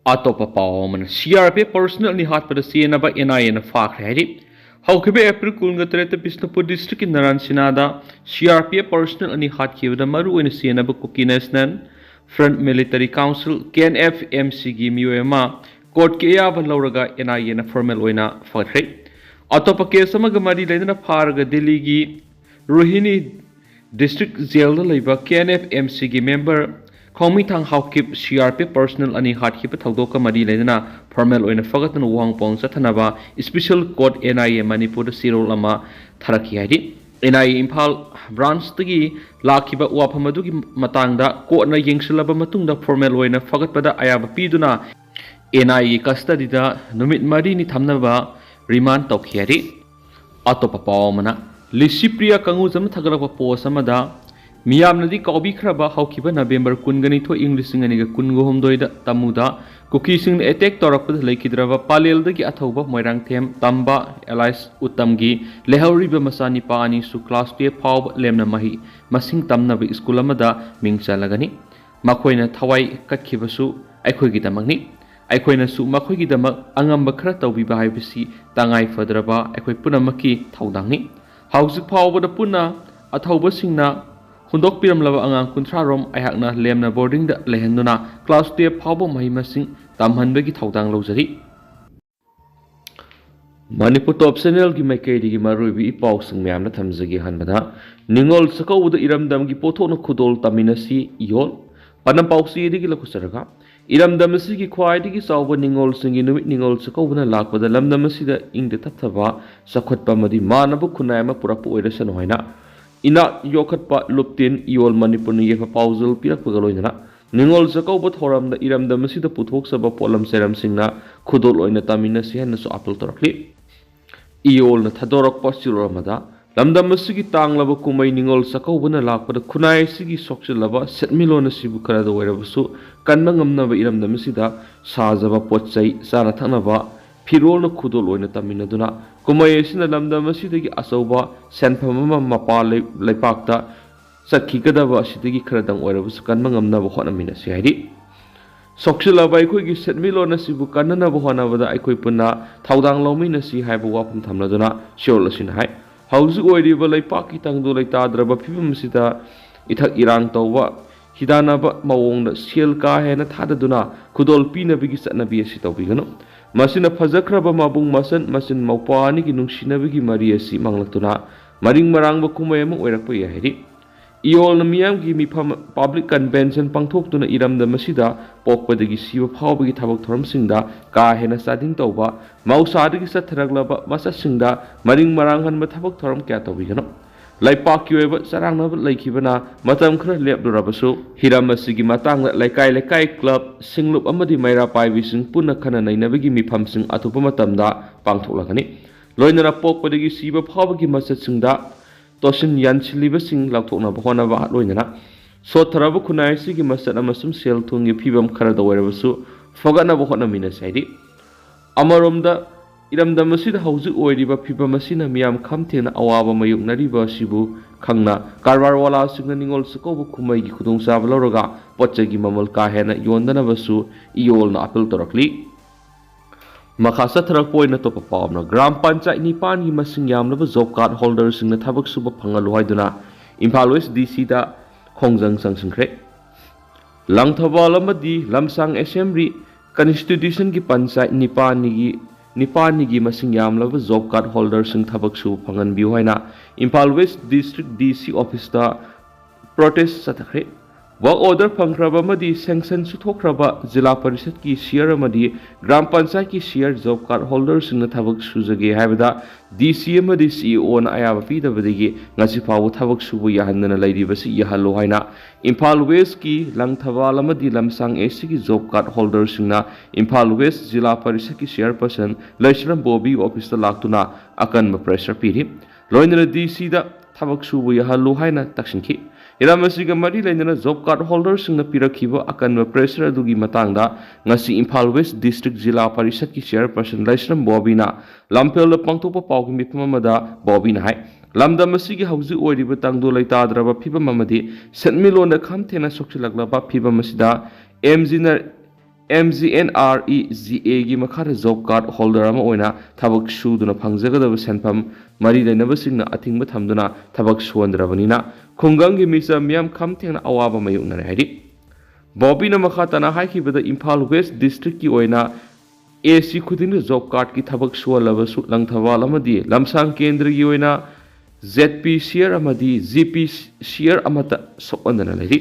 Atop पावमन CRPF Personal ni hatpada chennaba NIA na fakhre haidi haukibe April 13 Bisnupur district in Naran Sinada CRPF Personal ani hatkibada maru oina chennaba Kuki National Front Military Council KNF MC gi miyoi ama court ke yaba lauraga NIA na formal oina fakhre अतोप केस अमगा मरी लेना फारगा दिल्ली की Rohini district jail लेबा KNF MC की member Khomi Thang Haokip CRPF पर्सनल अनि हाटकिप थौदोक मरी लेना फॉर्मल ओइन फगतन वांगपोंग सथनबा स्पेशल कोर्ट NIA मणिपुर सिरोल अमा थरकी हाइदि NIA इम्फाल ब्रांच तगी लाखिबा वाफम अदुगी मतांगदा कोर्टना येंगसलबा मतुंगदा फॉर्मल ओइन फगतपदा अयाबा पीदुना NIA कस्टडीदा नुमित मरी नि थमनबा रिमांड तौखियारी अतोप पावमना लिसिप्रिया कंगुजम थगलप पोस्ट अमदा मियामनदी कौबीख्रबा हौखिबा नवेंबर 19 इंग्लिशिंग अनिगा 19 तमुदा कुकीसिंग अटैक तौरपद लेखिद्रबा पालेलदगी अथौबा मोइरांगथेम तंबा एलाइस उत्तमगी लेहौरिबा मसानिपा अनि सु क्लास 12 फाव लेमना मही मसिंग तमनबा स्कूल अमदा मिंग चलगनी मखोइना थवाई कटखिबसु अखोइगिदमगनी अखोइनसु मखोइगिदमक अंगंबा खरा तौबिबा हाइबसि तंगाई फदरबा अखोइ पुनमकी थौदांगनी हाउजिक फावबदा पुना अथौबसिंगना हुंदोकपिरमलबा अंगांग 30 रोम अयहाकना लेमना बोर्डिंग दा लेहंदुना क्लास 12 फावबा महिमसिंग तमहनबगी थौदांग लौजरी मणिपुर टॉप चैनल की मैकेदी की मरुबी इपाउसिंग म्यामना थमजगी हनबदा निंगोल सकौबदा इरमदमगी पोथोना खुदोल तमिनसी योल पनम पाउसीदिगी लखुसरगा इरमदमसी ख्वाइदिगी चाउबा निंगोल सिंगी नुमित निंगोल सकौबना लाकबदा लमदमसीदा इंगदे तथबा सखतपा मदि मानब खुनायमा पुरप ओइरसन होइना इना योखतपा लुप्तिन इयोल मणिपुरनि येफा पाउजल पिरकपगा लोइना निंगोल सकौबा थोरमदा इरमदमसीदा पुथोकसबा पोलम सेरमसिंगना खुदोल ओइना तामिनसी हनसु अपील तोरखलि इयोल न थदोरकपा सिलोरमदा लमदमसीगी तांगलबा कुमै निंगोल सकौबना लाकपदा खुनायसिगी सोक्चलबा सेटमिलोना सिबु खरादा ओइरबसु कन्ना ngamnaba iramdamsida sajaba potchai sana thanaba firolna khudol oina taminaduna kumayesina lamdamasida asauba senphamama mapa leipakta sakhigadaba asidagi kharadang oirabus kanma ngamnaba honamina sihaidi soksilaba aikoi setmilona sibu kannanaba honabada aikoi punna thaudang lomina si haiba wapum thamnaduna sholasin hai hauzu oiriba leipaki tangdu leitadraba phibamsida ithak irang tawba हिदानबा मवोंगदा cell का हेना थाददुना खुदोल पीनबगी चटनबी असि तौबिगनो मसिना फजख्रबा माबुंग मसन मसिन मौपानी की नुंगसिनबगी मरी असि मंगलक्तुना मरिंग मरांगबा कुमै अमा ओइरकपा याहिरि इयोल मियाम की मिफम पब्लिक कन्वेंशन पांथोक्तुना इरमदा मसिदा पोकपदगी सिबा फावबगी थबक थोरमसिंगदा का हेना सादिंग तौबा मौसादगी सथरगलबा मससिंगदा मरिंग मरांग हनबा थबक थोरम क्या तौबिगनो लाइपाकी ओइबा चरांगनबा लैखिबना मतम खरा लेपदुरबसु हिराम असिगी मातांगदा लाइकाई लाइकाई क्लब सिंगलुप अमदि मैरा पाइबिसिंग पुना खना नैनबगी मिफमसिंग अथुपा मतमदा पांथोकलगनी लोइनरा पोकपदगी सिबा फावबगी मससिंगदा तोसिन यानसिलिबसिंग लाउथोकनबा होनबा लोइनरा सोथरबा खुनायसिगी मसत अमसुम सेल थुंगी फिबम खरा दवरबसु फगनबा होनमिना साइदि अमरोमदा इरमदमसिदा हौजिक ओइरिबा फिबमसिना मियाम खमथेना अवाबा मयुकनरिबा सिबु खंगना कारवार वाला सिंगना निंगोल सकौबा खुमैगी खुदोंसाबा लौरगा पोच्चगी ममल का हेना योंदनबसु इयोलना अपील तोरकली मखासा थरक पोइना तोपा पावना ग्राम पंचायत निपान की मसिंग यामनबा जॉब कार्ड होल्डर सिंगना थबक सुबा फंगलु हाइदुना इम्फाल वेस्ट DC दा खोंजंग संगसिंख्रे लंगथबाल अमदि लमसांग असेंबली कॉन्स्टिट्यूशन की पंचायत निपानी मसिंग यामलबा जॉब कार्ड होल्डर सिंग थबक सु फंगन बिउ हाइना Imphal west district DC office दा प्रोटेस्ट सतखरे वर्क ऑर्डर फंगख्रबा मदि सैंक्शन सुथोख्रबा जिला परिषद की शेयर मदि ग्राम पंचायत की शेयर जॉब कार्ड होल्डर सिंग थबक सुजगे हाइबदा DC मदि CEO ना आयाबा पीदबदगी ngasi फाव थबक सुबु याहनना लैरिबसि याहलो हाइना इम्फाल वेस्ट की लंगथबाल मदि लमसांग AC की जॉब कार्ड होल्डर सिंगना इम्फाल वेस्ट जिला परिषद की chairperson Laishram Bobby office लाक्तुना अकन प्रेशर पीरि लोइनरा DC दा थबक सुबु याहलो हाइना तक्सिनखि इरामसिगा मरी लेना जॉब कार्ड होल्डर सिंगना पिरखिबा अकन प्रेशर अदुगी मतंगदा ngasi इम्फाल वेस्ट डिस्ट्रिक्ट जिला परिषद की शेयर पर्सन लैश्रम बॉबीना लंपेल पांथोपा पावगी मिफमदा बॉबीना हाय लमदमसिगी हौजि ओइरिबा तंगदो लैताद्रबा फिबम अमदि सेटमिलोन खमथेना सोक्सिलगलबा फिबम असिदा MGNREGA गी मखादा जॉब कार्ड होल्डर अमा ओइना थबक सुदुना फंगजगदब सेनफम मरी लेनबसिंगना अथिंग थमदुना थबक सुवंद्रबनिना खुंगंगी मिसा मियाम खमथेंगना अवाबा मायुंगना हाइदि बॉबीना मखाताना हाइखिबदा इम्फाल वेस्ट डिस्ट्रिक्ट की ओइना AC खुदिंग जॉब कार्ड की थबक सुवलब लंगथवाल अमदी लमसांग केंद्र की ओइना ZP शेयर अमदी GP शेयर अमता सोंदना लेरि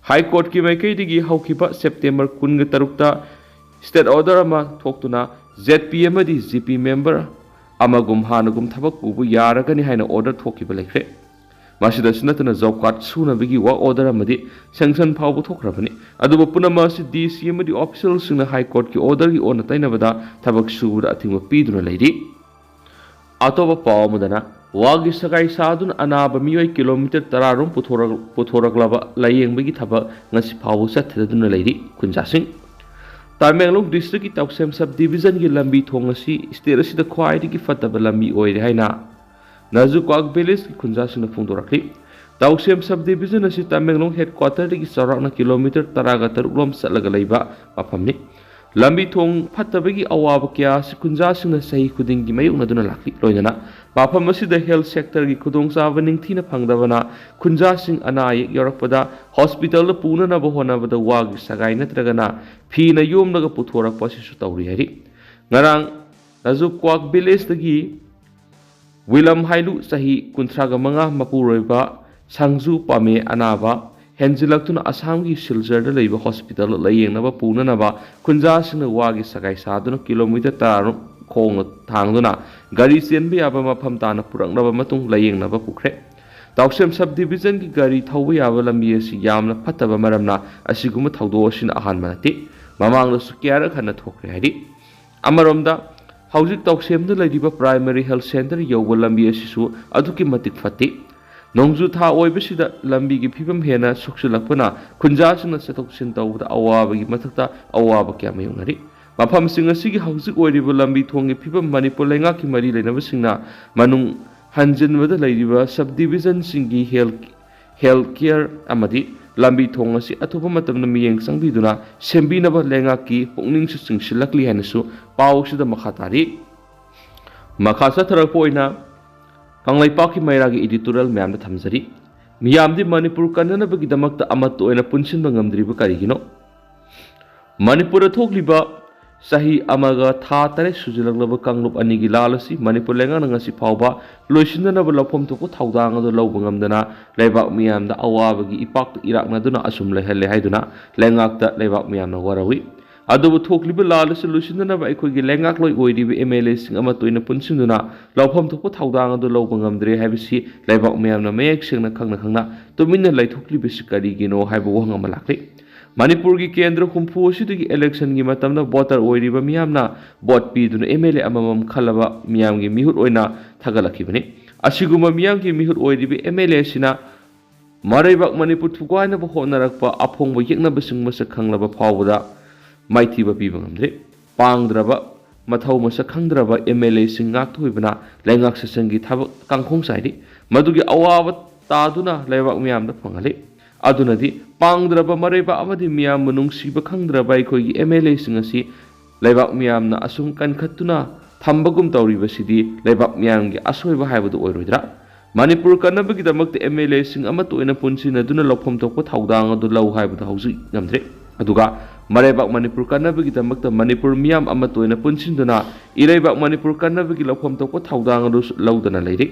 हाई कोर्ट की माइकैदगी हौखिबा सेप्टेम्बर 13 स्टेट ऑर्डर अमा थोक्तुना ZP अमदी GP मेंबर अमगुम हानगुम थबक पुबु यारगनि हाइना ऑर्डर थोकिबा लेख्रे मासिदसु नतना जॉब कार्ड सुनबगी वर्क ऑर्डर अमदी सैंक्शन फावबु थोख्रबनि अदुबु पुनमासि DC अमदी ऑफिशियल सिंगना हाई कोर्ट की ऑर्डर की ओन तैनबदा थबक सुबुदा अथिंग पीदुना लेरि अतोबा पावमदना वागी सगाई सादुन अनाब मियोई किलोमीटर 10 रोम पुथोरकलाबा लायेंबगी थबक ngasi फावबु चथदुना लेरि खुंजासिंग तामेंगलोंग डिस्ट्रिक्ट की तौसेम सब डिवीजन की लंबी थोंग असि स्टेट असिदा ख्वाइदगी फतबा लंबी ओइरे हाइना नाजुक्वाक विलेज की खुंजासिंगना फोंदोरखलि तौसेम सब डिवीजन असि तामेंगलोंग हेडक्वार्टर की चौराकना किलोमीटर 13 लोम चलगा लैबा मफमनि लंबी थोंग फतबगी अवाब क्या खुंजासिंगना सही खुदिंगी मायुंगनदुना लाखि लोइनना मफम असिदा हेल्थ सेक्टर की खुदोंचाबा निंगथिना फंगदबना खुंजासिंग अनायक यौरकपदा हॉस्पिटल पुननब होनबदा वागी सगाई नत्रगना फीना योमनगा पुथोरकपा सिसु तौरि हाइरि ngarang नाजुक्वाक विलेज दगी विलम हाइलु सही 35 मपुरोइबा सांगजु पामे अनाबा हेंजिलक्तुना असम की सिलचर लेब हॉस्पिटल लयेंगनबा पुननबा खुंजासिंगना वागी सगाई सादुना किलोमीटर 10 खोंग थांगदुना गाड़ी चेनबा याबा मफम ताना पुरकनबा मतुंग लयेंगनबा पुख्रे तौसेम सब डिवीजन की गाड़ी थौबा याबा लंबी असि यामना फतबा मरमना असिगुम थौदोसिन अहानबा नति ममांगदसु क्यारक हन्ना थोख्रे हाइदि अमरोमदा हौजिक तौसेमदा लैदिबा प्राइमरी हेल्थ सेंटर यौबा लंबी असिसु अदुकी मतिक फति नोंजु था ओइबसिदा लंबी की फिबम हेना सुक्सुलकपना खुंजासिंगना चथोक्सिन तौबदा अवाबगी मथक्ता अवाब क्या मायुंगरि मफम सिंग असिगी हौजिक ओइरिबा लंबी थोंगी फिबम मणिपुर लेंगा की मरी लेनबसिंगना मनुंग हंजिनबदा लैदिबा सब डिवीजन सिंगी हेल्थ केयर अमदी लंबी थोंग असि अथोबा मतमना मियेंग संगबिदुना सेंबिनबा लेंगा की पुंगनिंग सु सिंगसिलकली हाइनसु पावसिदा मखातारि मखा चथरकपा ओइना कांगलाइपाक की मैरागी एडिटोरियल मैम थमजरी मियामदी मणिपुर कन्ननबगीदमक्ता अमत ओइना पुनसिनबा ngamdriba karigino मणिपुर थोक्लिबा सही अमगा था तरे सुजिलगलबा कांगलुप अनिगी लालसी मणिपुर लेंगाना ngasi फावबा लोइसिननबा लफम थोको थाउदांग दो लौबा ngamdana लेबाक मियामदा अवाबगी इपाक इराकनादुना असुम लेहले हाइदुना लेंगाकता लेबाक मियामना वरावी अदुबु थोक्लिबा लालसी लोइसिननबा अखोइगी लेंगाक लोइ ओइरिबा MLA सिंग अमा तोइना पुनसिनदुना लौफम थोको थाउदांग दो लौबा ngamdre हाइबसी लेबाक मियामना मयेक सिंगना खंगना तुमिन्ना लैथोक्लिबसि करिगिनो हाइबा वहंग अमा लाखले मणिपुर की केंद्र हुम्फु असिदगी इलेक्शन की मतमना वोटर ओइरिबा मियामना वोट पीदुना MLA अममम खलबा मियामगी मिहुत ओइना थगलखिबनि असिगुमा मियामगी मिहुत ओइरिबा MLA सिना मरैबाक मणिपुर थुगाइनबा होनरकपा अफोंबा येकनबसिंग मसक खंगलबा फावबदा माइथीबा पीबा ngamdre पांगद्रबा मथौ मसक खंगद्रबा MLA सिंग गाक्थोइबना लेंगाक ससंगी थबक कांखोंग साइदि मदुगी अवाब तादुना लेबाक मियामदा फंगले अदुनदी पांगद्रबा मरैबा अमदी मियाम मनुंगसिबा खंगद्रबा अखोइगी MLA सिंग असि लेबाक मियामना असुम कनखत्तुना थंबगुम तौरिबसिदी लेबाक मियामगी असोइबा हाइबदु ओइरोइद्रा मणिपुर कन्नबगीदमक्ता MLA सिंग अमत ओइना पुनसिनदुना लौफम थोकपा थाउदांग दु लौ हाइबदु हौजि ngamdre अदुगा मरैबाक मणिपुर कन्नबगीदमक्ता मणिपुर मियाम अमत ओइना पुनसिनदुना इरैबाक मणिपुर कन्नबगी लौफम थोकपा थाउदांग दु लौदना लेरि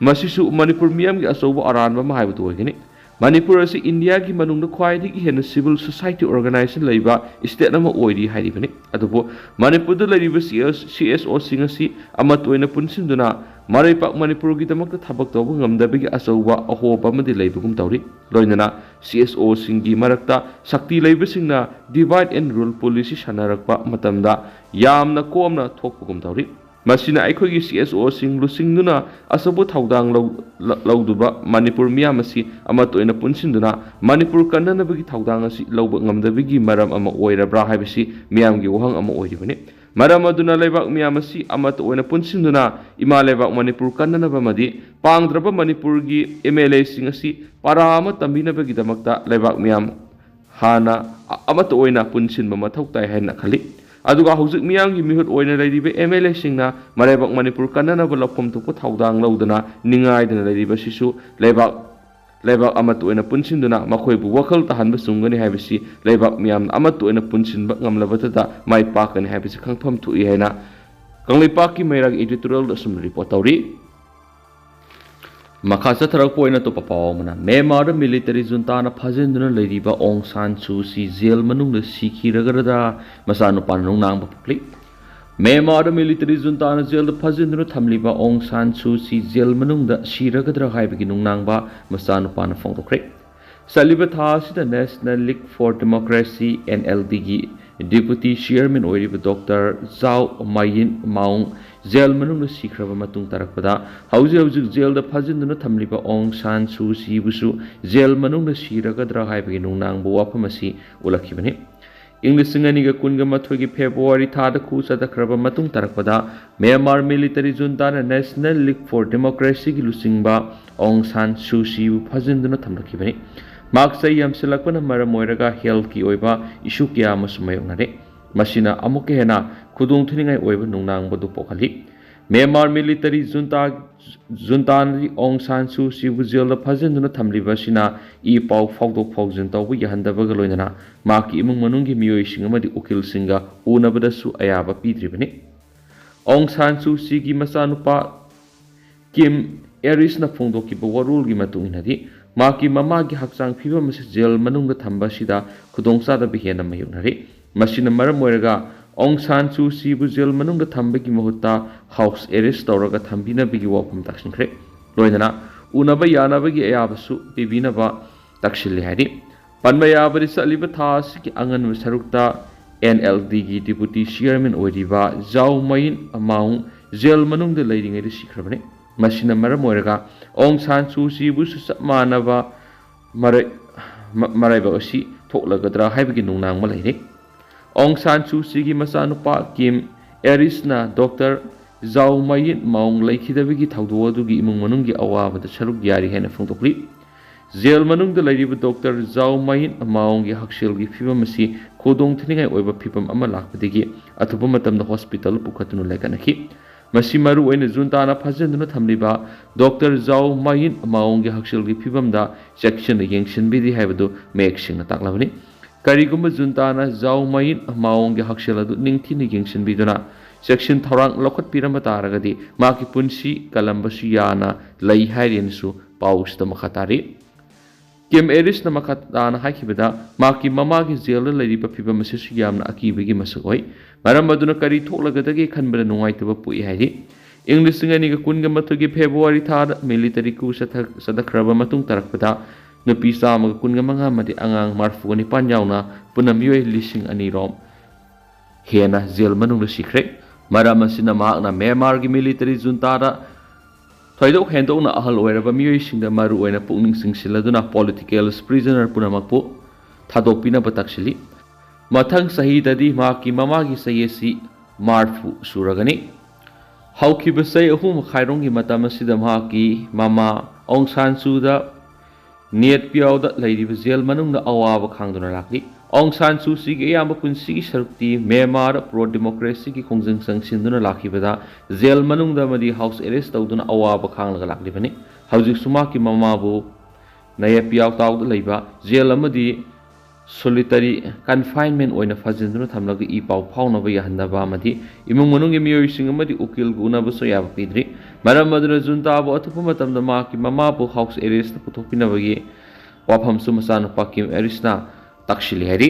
मसिसु मणिपुर मियामगी असौबा अरानबा मा हाइबदु ओइगनि मणिपुर असी इंडिया की मनुंग ख्वाइदगी हेन सिविल सोसाइटी ऑर्गेनाइजेशन लैबा स्टेट अमा ओइरि हाइरिबनि अदुबो मणिपुर लैरिबा CSO सिंग असि अमत ओइना पुनसिनदुना मरैपाक मणिपुर की दमक्ता थबक तौबा ngamdabagi असौबा अहोबा अमदि लैबगुम तौरि लोइनना CSO सिंगी मरक्ता शक्ति लैबसिंगना डिवाइड एंड रूल पॉलिसी सनारकपा मतमदा यामना कोमना थोकपगुम तौरि मसिना अखोइगी CSO सिंग लुसिंगदुना असबु थाउदांग लौदुबा मणिपुर मियाम असि अमत ओइना पुनसिनदुना मणिपुर कन्ननबगी थाउदांग असि लौबा ngamdabagi maram ama oirabra haibasi miyamgi wahang ama oiribani maram aduna leibak miyam asi amat oina punsinuna ima leibak manipur kannanaba madi pangdraba manipur gi MLA sing asi para ama tambinabagi damakta leibak miyam हाना अमत ओइना पुनसिनबा मथौ ताइ हाइना खली अदुगा हौजिक मियामगी मिहुत ओइना लैरिबे MLA सिंगना मराइबक Manipur कन्ननब लौफम थोप थाउदांग लौदना निंगाइदना लैरिबा सिसु लेबाक अमत ओइना पुनसिनदुना मखोइबु वखल तहनबा सुंगनि हाइबसि लेबाक मियाम अमत ओइना पुनसिनबा ngamlabata mai pakani हाइबसि खंगफम थुइ हाइना कंगलेपाकी मैराग एडिटोरियल असुम रिपोर्ट तौरी मखा चथरक पोइना तो पपाव मना Myanmar military जुंताना फाजिंदुना लैरिबा Aung San Suu Kyi jail मनुंग सिखिरगरदा मसानुपा नुंगनांग पप्ली म्यांमार मिलिटरी जुंताना जेल फाजिंदुना थमलिबा ओंग सान सूची जेल मनुंग सिरगदरा हाइबगी नुंगनांगबा मसानुपा फोंदोख्रे सलिबा थासिदा National League for Democracy NLD की डिप्यूटी चेयरमैन ओइरिबा doctor Zaw Myint Maung jail मनुंग सिख्रबा मतुंग तरकपदा हौजिक जेल फाजिंदुना थमलिबा ओंग सान सूची बुसु जेल मनुंग सिरगदरा हाइबगी नुंगनांगबो वाफमसी उलखिबने इंग्लिश कुनगमथोगी फेब्रुवारी थादा खु चदख्रबा मतुंग तरकपदा म्यांमार मिलिटरी जुंताना नेशनल लीग फॉर डेमोक्रेसी की लुसिंगबा ओंग सान सूची फाजिंदुना थमलखिबने मार्क्स यामसिलकपना मरम ओइरगा हेल्थ की ओइबा इशू क्या मसुमयोंगरे मसिना अमुक हेना खुदोंग थिनिंगाई ओइबा नुंगनांगबदु पोखली म्यांमार मिलिटरी जुंतानी ओंग सान सूची जेल फाजिंदुना थमलिबा सिना ई पाउ फाउदोक फाउजिन तौबु यहंदबगा लोइनना माकी इमुंग मनुंगी मियोइसिंग अमदि उकिलसिंगा उनबदसु अयाबा पीद्रिबने ओंग सान सूची की मचानुपा किम एरिसना फोंदोकिबा वरुलगी मतुंगिनदि माकी ममागी हक्चांग फिबम जेल मनुंग थंबा सिदा खुदोंचादा बिहेना मयुनरे मसिना मरम ओइरगा ओंग San Suu Kyi jail मनुंग थंबगी महुत्ता house arrest तौरगा थंबिनबगी वाफम तक्सिनख्रे लोइनना उनबा यानबगी अयाबसु पिबिनबा तक्सिले हाइदि पनबा याबरि चलिबा थासिकी अंगन सरुक्ता NLD की डिप्यूटी चेयरमैन ओइरिबा जाओ माइन अमाउंग जेल मनुंग लैरिङैदि सिख्रबने मसिना मरम ओइरगा ओंग सान सूची बुसु चमानबा मराइबगसि थोक्लगदरा हाइबगी नुंगनांग मलैरे ओंग सान सूची की मचानुपा किम एरिसना डॉक्टर जाओ माइन माउंग लैखिदबगी थौदोअदुगी इमुंग मनुंगी अवाबदा सरुक यारि हैना फोंदोक्ली जेल मनुंग लैरिबा डॉक्टर जाओ माइन माउंगी हक्सेलगी फिबमसि खोदोंग थिनिंगाई ओइबा फिबम अमा लाकपदगी अथुबा मतमदा हॉस्पिटल पुखतुनु लेकनखि मसी मरु ओइना जुंताना फाजिंदुना थमलिबा डॉक्टर जाओ माइन माउंगी हक्सेलगी फिबमदा सेक्शन येंगसिनबिदि हाइबदु मेक्सिंगना ताकलाबनि करिगुम्बा जुंताना जाओ माइन माउंगी हक्सेल अदु निंगथिना येंगसिनबिदुना सेक्शन थौरांग लौखटपिरम तारगदि माकी पुंसी कलंबसु याना लै हाइरेनसु पाउसदा मखतारि किम एरिसना मखताना हाइखिबदा माकी ममागी जेल लैरिबा फिबम असिसु यामना अकीबगी मसक ओइ मरम अदुना करी थोक्लगदगे खनबदा नुंगाइतबा पुइ हाइदि इंग्लिश कुनगमथोगी फेब्रुवारी थादा मिलिटरी कु सदख्रबा मतुंग तरकपदा नुपी चामग कुनगमंगा मदि अंगांग मार्फुगा निपान यावना पुना मियोइ लिसिंग अनिरोम हेना जेल मनुंग सिख्रे मरम असिना माकना म्यांमार की मिलिटरी जुंतादा थोइदोक हेंदोकना अहल ओइरबा मियोइसिंगदा मरु ओइना पुकनिंग सिंगसिलदुना पॉलिटिकल प्रिजनर पुनमकपु थादोकपिनबा तक्सिलि मथंग सहीददि माकी ममागी सयेसी मार्फु सुरगनि हौखिबा सय अहुम खाइरोंगी मतम असिदा माकी ममा ओंग सान सूदा नेट पियावदा लैरिबा जेल मनुंगदा अवाबा खांदुना लाकली ओंग सान सूची की अयाम पुंसीगी सरुक्ति म्यांमार प्रो डेमोक्रेसी की खोंजंग संगसिंदुना लाखिबदा जेल मनुंगदा मदि हाउस एरेस्ट तौदुना अवाबा खांगलगा लाकलिबनि हौजिक सुमाकी ममाबु नया पियाव तावदा लैबा जेल अमदि सोलिटरी कन्फाइनमेंट ओइना फाजिंदुना थमलगा ई पाव फाउनबा याहनबा अमदि इमुंग मनुंगी मियोइसिंग अमदि उकिल गुनबसु याबा पिद्रि मरम अदुना जुंताबु अथुपा मतमदा माकी ममाबु हाउस एरेस्ट पुथोकपिनबगी वाफमसु मचानुपा किम एरिसना तक्सिले हाइरि